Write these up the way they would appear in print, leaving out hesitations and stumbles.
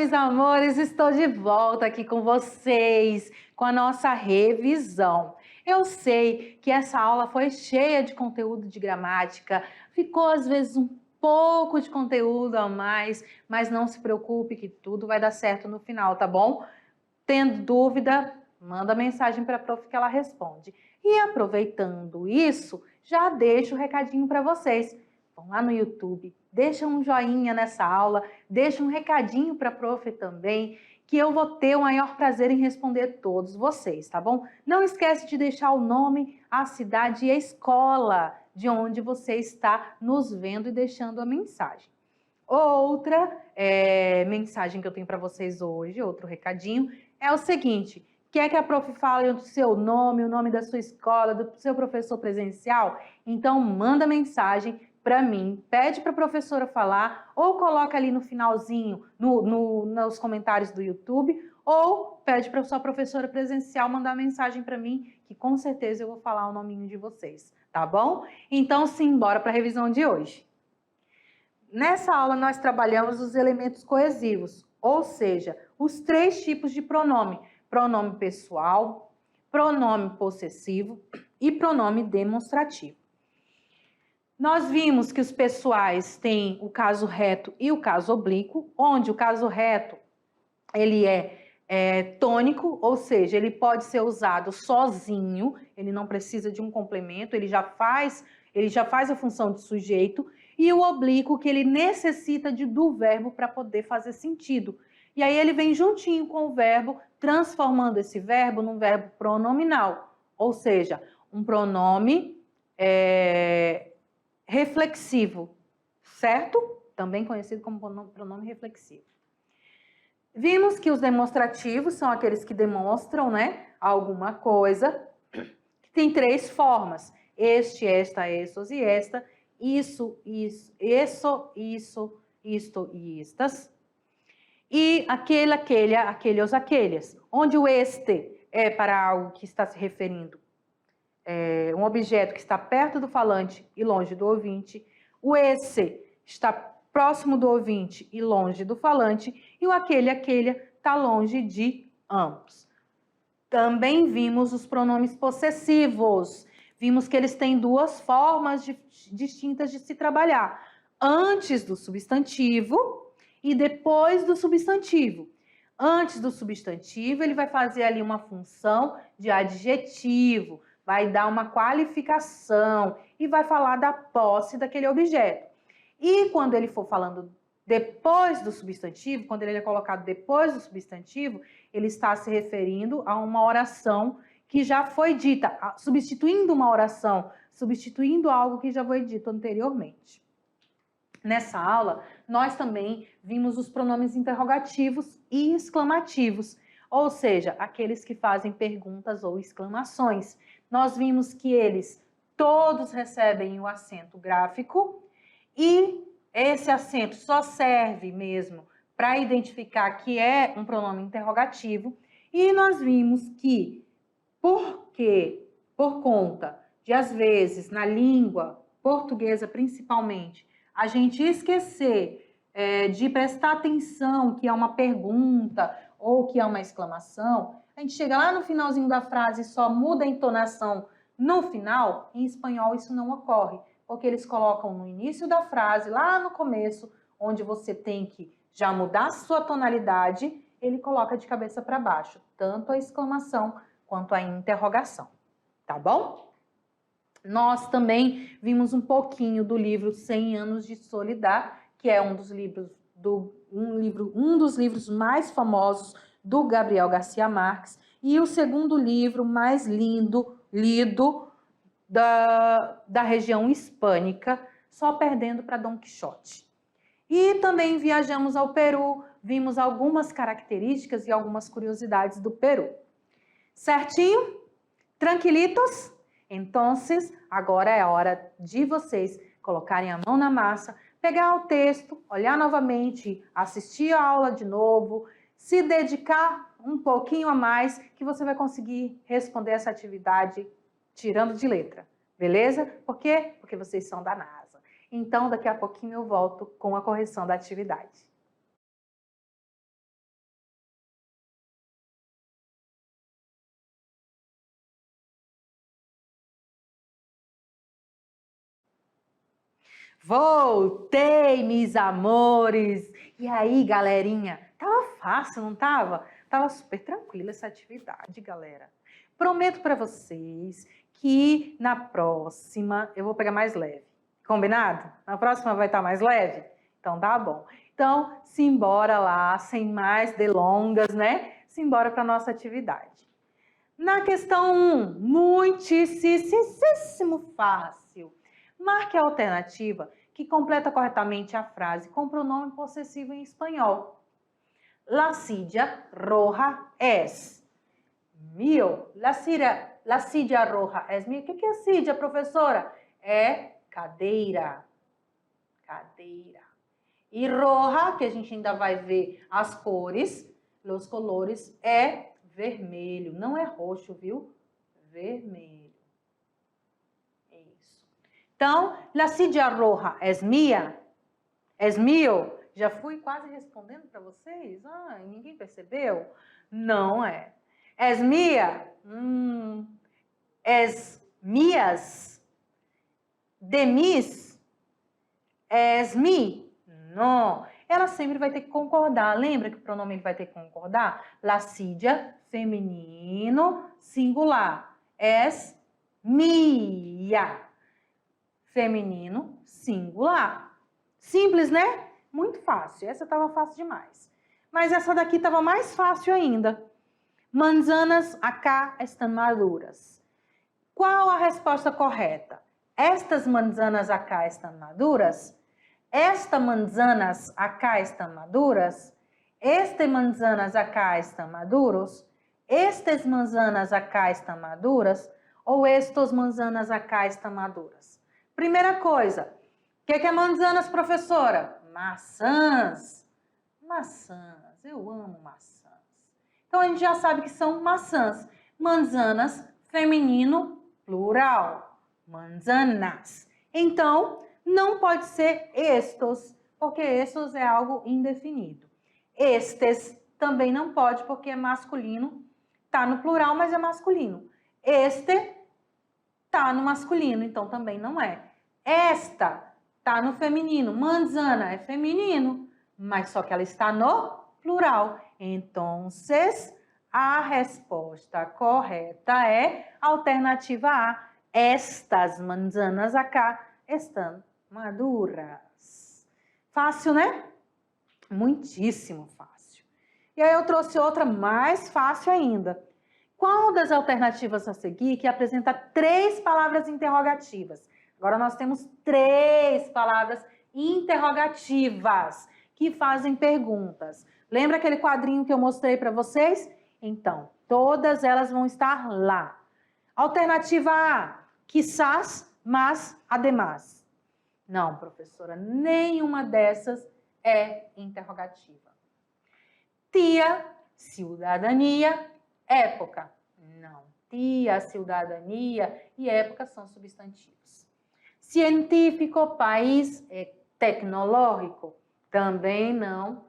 meus amores, estou de volta aqui com vocês, com a nossa revisão. Eu sei que essa aula foi cheia de conteúdo de gramática, ficou às vezes um pouco de conteúdo a mais, mas não se preocupe que tudo vai dar certo no final, tá bom? Tendo dúvida, manda mensagem para a prof que ela responde. E aproveitando isso, já deixo o recadinho para vocês. Vão lá no YouTube, deixa um joinha nessa aula, deixa um recadinho para a prof também, que eu vou ter o maior prazer em responder todos vocês, tá bom? Não esquece de deixar o nome, a cidade e a escola de onde você está nos vendo e deixando a mensagem. Outra mensagem que eu tenho para vocês hoje, outro recadinho, é o seguinte: quer que a prof fale o seu nome, o nome da sua escola, do seu professor presencial? Então manda mensagem para mim, pede para a professora falar, ou coloca ali no finalzinho, nos comentários do YouTube, ou pede para a sua professora presencial mandar mensagem para mim, que com certeza eu vou falar o nominho de vocês, tá bom? Então sim, bora para a revisão de hoje. Nessa aula nós trabalhamos os elementos coesivos, ou seja, os 3 tipos de pronome: pronome pessoal, pronome possessivo e pronome demonstrativo. Nós vimos que os pessoais têm o caso reto e o caso oblíquo, onde o caso reto ele é tônico, ou seja, ele pode ser usado sozinho, ele não precisa de um complemento, ele já faz a função de sujeito, e o oblíquo que ele necessita do verbo para poder fazer sentido. E aí ele vem juntinho com o verbo, transformando esse verbo num verbo pronominal, ou seja, um pronome reflexivo, certo? Também conhecido como pronome reflexivo. Vimos que os demonstrativos são aqueles que demonstram, né, alguma coisa, que tem 3 formas: este, esta, estos e esta, isso, isto e estas, e aquele, aqueles, aqueles, onde o este é para algo que está se referindo, um objeto que está perto do falante e longe do ouvinte, o esse está próximo do ouvinte e longe do falante, e o aquele está longe de ambos. Também vimos os pronomes possessivos. Vimos que eles têm 2 formas distintas de se trabalhar: antes do substantivo e depois do substantivo. Antes do substantivo, ele vai fazer ali uma função de adjetivo, vai dar uma qualificação e vai falar da posse daquele objeto. E quando ele for falando depois do substantivo, quando ele é colocado depois do substantivo, ele está se referindo a uma oração que já foi dita, substituindo uma oração, substituindo algo que já foi dito anteriormente. Nessa aula, nós também vimos os pronomes interrogativos e exclamativos, ou seja, aqueles que fazem perguntas ou exclamações. Nós vimos que eles todos recebem o acento gráfico e esse acento só serve mesmo para identificar que é um pronome interrogativo. E nós vimos que, por conta de, às vezes, na língua portuguesa principalmente, a gente esquecer de prestar atenção que é uma pergunta ou que é uma exclamação, a gente chega lá no finalzinho da frase e só muda a entonação no final. Em espanhol isso não ocorre, porque eles colocam no início da frase, lá no começo, onde você tem que já mudar a sua tonalidade, ele coloca de cabeça para baixo, tanto a exclamação quanto a interrogação, tá bom? Nós também vimos um pouquinho do livro 100 Anos de Solidar, que é um dos livros mais famosos do Gabriel Garcia Marques, e o segundo livro mais lido da região hispânica, só perdendo para Dom Quixote. E também viajamos ao Peru, vimos algumas características e algumas curiosidades do Peru. Certinho? Tranquilitos? Então, agora é hora de vocês colocarem a mão na massa, pegar o texto, olhar novamente, assistir a aula de novo, se dedicar um pouquinho a mais, que você vai conseguir responder essa atividade tirando de letra, beleza? Por quê? Porque vocês são da NASA. Então, daqui a pouquinho eu volto com a correção da atividade. Voltei, meus amores! E aí, galerinha? Tava fácil, não tava? Tava super tranquila essa atividade, galera. Prometo para vocês que na próxima eu vou pegar mais leve. Combinado? Na próxima vai estar mais leve? Então tá bom. Então, simbora lá, sem mais delongas, né? Simbora para nossa atividade. Na questão 1, muitíssimo fácil. Marque a alternativa que completa corretamente a frase com pronome possessivo em espanhol. La silla roja es mío. La silla roja es mío. O que é silla, professora? É cadeira. Cadeira. E roja, que a gente ainda vai ver as cores, os colores, é vermelho. Não é roxo, viu? Vermelho. Isso. Então, la silla roja es mía? Es mío? Já fui quase respondendo para vocês? Ah, ninguém percebeu? Não é. Es mía? Es mías? De mis? Es mi? Não. Ela sempre vai ter que concordar. Lembra que o pronome ele vai ter que concordar? La silla, feminino, singular. Es mía. Feminino, singular. Simples, né? Muito fácil. Essa estava fácil demais. Mas essa daqui estava mais fácil ainda. Manzanas acá estão maduras. Qual a resposta correta? Estas manzanas acá estão maduras? Estas manzanas acá estão maduras? Este manzanas acá estão maduros? Estes manzanas acá estão maduras? Ou estos manzanas acá estão maduras? Primeira coisa, o que é manzanas, professora? Maçãs. Maçãs, eu amo maçãs. Então, a gente já sabe que são maçãs. Manzanas, feminino, plural. Manzanas. Então, não pode ser estos, porque estos é algo indefinido. Estes também não pode, porque é masculino. Tá no plural, mas é masculino. Este tá no masculino, então também não é. Esta tá no feminino. Manzana é feminino, mas só que ela está no plural. Então, a resposta correta é a alternativa A. Estas manzanas acá estão maduras. Fácil, né? Muitíssimo fácil. E aí eu trouxe outra mais fácil ainda. Qual das alternativas a seguir que apresenta 3 palavras interrogativas? Agora nós temos 3 palavras interrogativas que fazem perguntas. Lembra aquele quadrinho que eu mostrei para vocês? Então, todas elas vão estar lá. Alternativa A, quizás, mas, además. Não, professora, nenhuma dessas é interrogativa. Tia, cidadania, época. Não, tia, cidadania e época são substantivos. Científico, país, tecnológico, também não.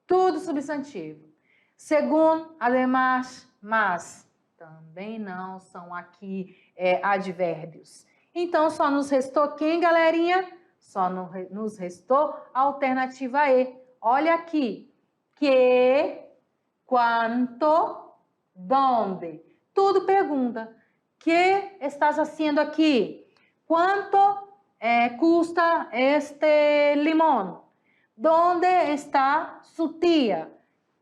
Tudo substantivo. Segundo, además, mas, também não são aqui advérbios. Então, só nos restou quem, galerinha? Só nos restou a alternativa E. Olha aqui. Que, quanto, donde. Tudo pergunta. Que estás haciendo aqui? Quanto custa este limão? Donde está su tia?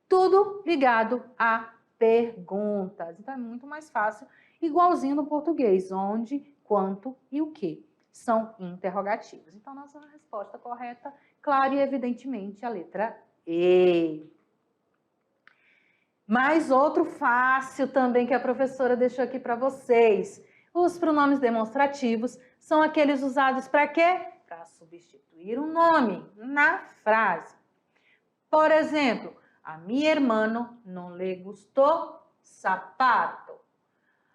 Tudo ligado a perguntas. Então, é muito mais fácil, igualzinho no português, onde, quanto e o que. São interrogativos. Então, nossa resposta correta, claro e evidentemente, a letra E. Mais outro fácil também que a professora deixou aqui para vocês. Os pronomes demonstrativos são aqueles usados para quê? Para substituir um nome na frase. Por exemplo, a mi hermano no le gustou sapato.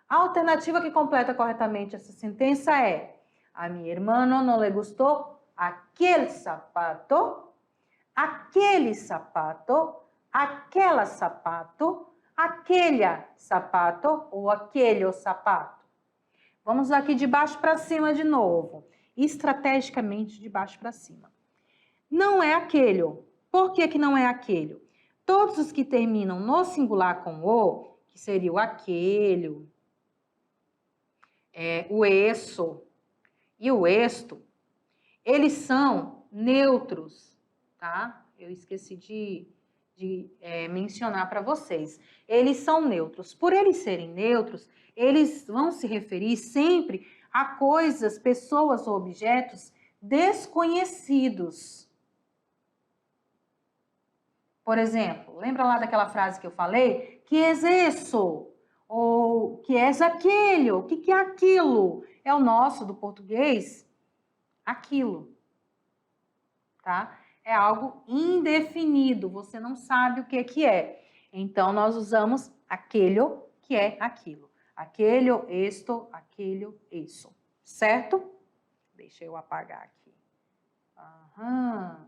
A alternativa que completa corretamente essa sentença é: a mi hermano no le gustou aquele sapato, aquele sapato, aquela sapato, aquele sapato ou aquele sapato. Vamos aqui de baixo para cima de novo. estrategicamente de baixo para cima. Não é aquele. Por que que não é aquele? Todos os que terminam no singular com o, que seria o aquele, o eso e o esto, eles são neutros, tá? Eu esqueci de mencionar para vocês. Eles são neutros. Por eles serem neutros, eles vão se referir sempre a coisas, pessoas ou objetos desconhecidos. Por exemplo, lembra lá daquela frase que eu falei? Que é isso? Ou que é aquele? O que é aquilo? É o nosso, do português, aquilo, tá? É algo indefinido, você não sabe o que é. Então, nós usamos aquele, que é aquilo. Aquele, esto, aquele, isso. Certo? Deixa eu apagar aqui. Aham.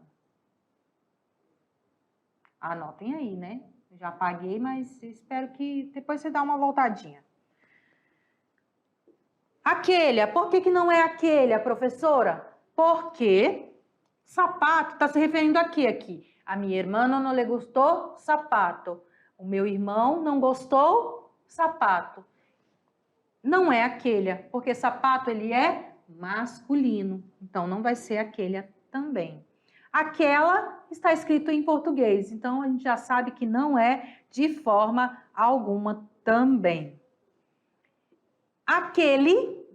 Anotem aí, né? Já apaguei, mas espero que depois você dá uma voltadinha. Aquele, por que não é aquele, professora? Porque sapato está se referindo a quê aqui? A minha irmã não lhe gostou sapato. O meu irmão não gostou sapato. Não é aquele, porque sapato ele é masculino. Então não vai ser aquele também. Aquela está escrito em português, então a gente já sabe que não é de forma alguma também. Aquele,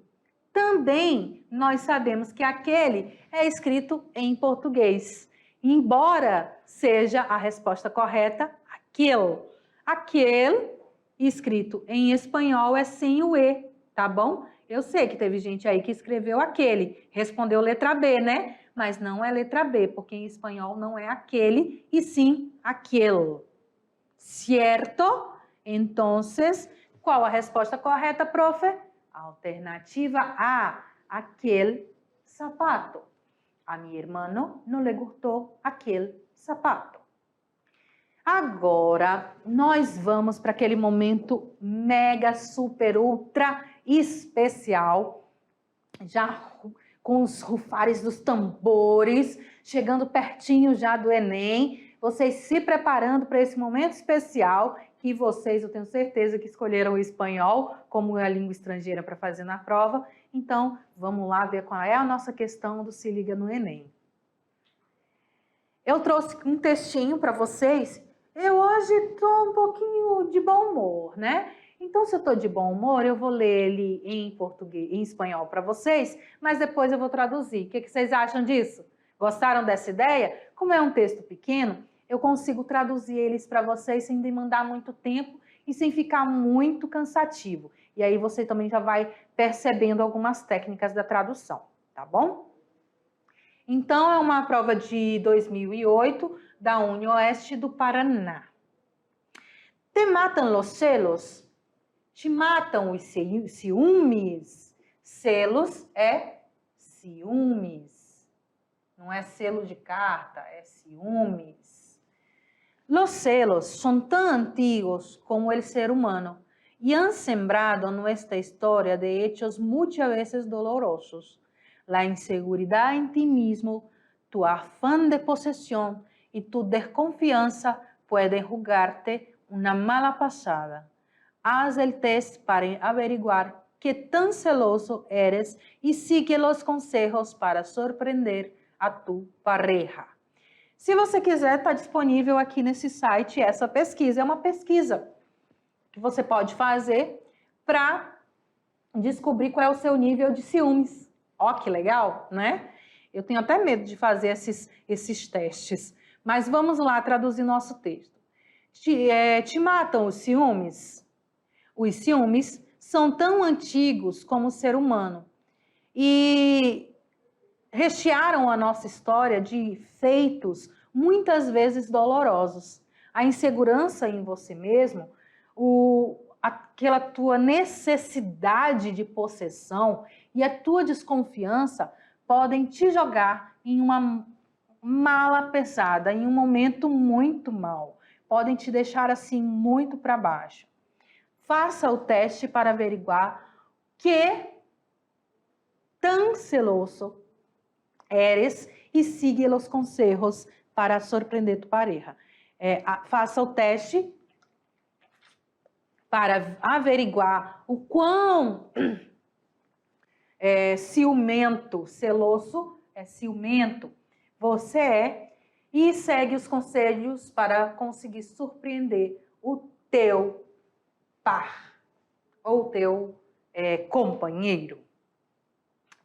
também nós sabemos que aquele é escrito em português, embora seja a resposta correta, aquele. Aquele, escrito em espanhol, é sem o E, tá bom? Eu sei que teve gente aí que escreveu aquele, respondeu letra B, né? Mas não é letra B, porque em espanhol não é aquele, e sim aquele. Certo? Entonces, qual a resposta correta, profe? Alternativa A, aquele sapato. A mi hermano no le gustou aquele sapato. Agora, nós vamos para aquele momento mega, super, ultra especial, já com os rufares dos tambores, chegando pertinho já do Enem, vocês se preparando para esse momento especial, que vocês, eu tenho certeza que escolheram o espanhol como a língua estrangeira para fazer na prova. Então, vamos lá ver qual é a nossa questão do Se Liga no Enem. Eu trouxe um textinho para vocês. Eu hoje estou um pouquinho de bom humor, né? Então, se eu estou de bom humor, eu vou ler ele em português, em espanhol para vocês, mas depois eu vou traduzir. O que vocês acham disso? Gostaram dessa ideia? Como é um texto pequeno, eu consigo traduzir eles para vocês sem demandar muito tempo e sem ficar muito cansativo. E aí você também já vai percebendo algumas técnicas da tradução, tá bom? Então, é uma prova de 2008 da UniOeste do Paraná. Te matam los celos? Te matam os ciúmes? Celos é ciúmes. Não é selo de carta, é ciúmes. Los celos son tan antiguos como el ser humano y han sembrado nuestra historia de hechos muchas veces dolorosos. La inseguridad en ti mismo, tu afán de posesión y tu desconfianza pueden jugarte una mala pasada. Haz el test para averiguar qué tan celoso eres y sigue los consejos para sorprender a tu pareja. Se você quiser, está disponível aqui nesse site essa pesquisa. É uma pesquisa que você pode fazer para descobrir qual é o seu nível de ciúmes. Ó, que legal, né? Eu tenho até medo de fazer esses testes. Mas vamos lá traduzir nosso texto. Te matam os ciúmes? Os ciúmes são tão antigos como o ser humano e rechearam a nossa história de feitos muitas vezes dolorosos. A insegurança em você mesmo, aquela tua necessidade de possessão e a tua desconfiança podem te jogar em uma mala pesada, em um momento muito mal. Podem te deixar assim muito para baixo. Faça o teste para averiguar que tão celoso Eres e sigue los consejos para sorprender tu pareja. Faça o teste para averiguar o quão ciumento, celoso é ciumento, você é, e segue os conselhos para conseguir surpreender o teu par ou teu companheiro.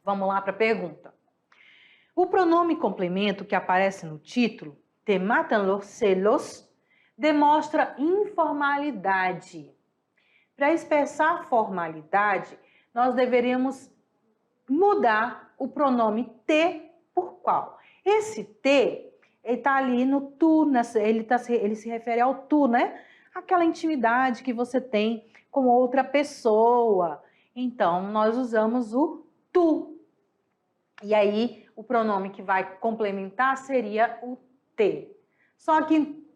Vamos lá para a pergunta. O pronome complemento que aparece no título, te matan los celos, demonstra informalidade. Para expressar formalidade, nós deveríamos mudar o pronome te por qual. Esse te, ele está ali no tu, ele se refere ao tu, né? Aquela intimidade que você tem com outra pessoa. Então, nós usamos o tu. E aí, o pronome que vai complementar seria o te. Só que,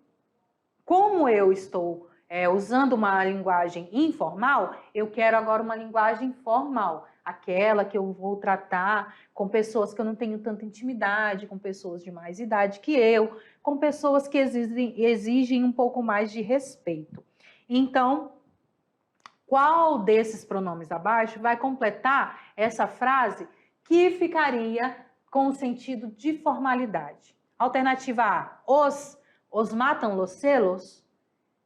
como eu estou usando uma linguagem informal, eu quero agora uma linguagem formal. Aquela que eu vou tratar com pessoas que eu não tenho tanta intimidade, com pessoas de mais idade que eu, com pessoas que exigem um pouco mais de respeito. Então, qual desses pronomes abaixo vai completar essa frase que ficaria com o sentido de formalidade? Alternativa A, os matam los celos.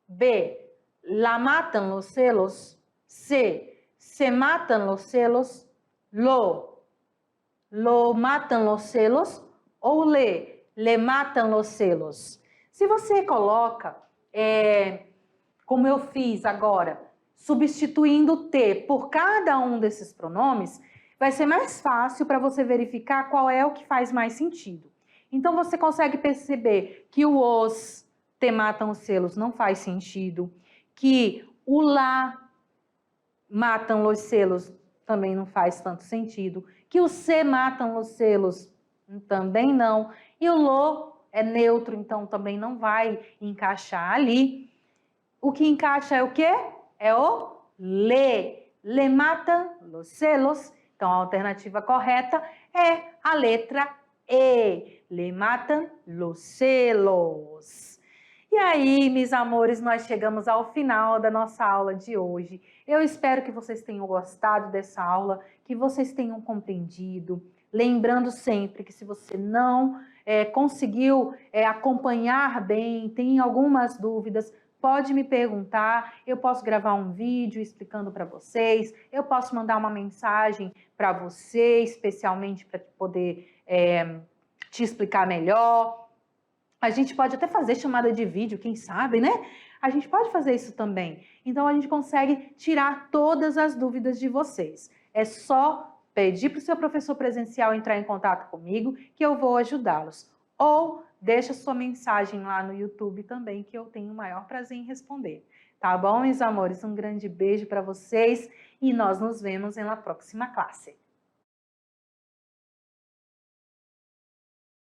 B, la matan los celos. C, se matan los celos. Lo matan los celos. Ou le matan los celos. Se você coloca, como eu fiz agora, substituindo o te por cada um desses pronomes, vai ser mais fácil para você verificar qual é o que faz mais sentido. Então, você consegue perceber que o os te matam os celos não faz sentido, que o lá matam os celos também não faz tanto sentido, que o se matam os celos também não, e o lo é neutro, então também não vai encaixar ali. O que encaixa é o quê? É o le matan los celos. Então, a alternativa correta é a letra E, le matan los celos. E aí, meus amores, nós chegamos ao final da nossa aula de hoje. Eu espero que vocês tenham gostado dessa aula, que vocês tenham compreendido. Lembrando sempre que se você não conseguiu acompanhar bem, tem algumas dúvidas, pode me perguntar, eu posso gravar um vídeo explicando para vocês, eu posso mandar uma mensagem para você, especialmente para poder te explicar melhor. A gente pode até fazer chamada de vídeo, quem sabe, né? A gente pode fazer isso também. Então, a gente consegue tirar todas as dúvidas de vocês. É só pedir para o seu professor presencial entrar em contato comigo, que eu vou ajudá-los. Ou deixa sua mensagem lá no YouTube também, que eu tenho o maior prazer em responder. Tá bom, meus amores? Um grande beijo para vocês e nós nos vemos na próxima classe.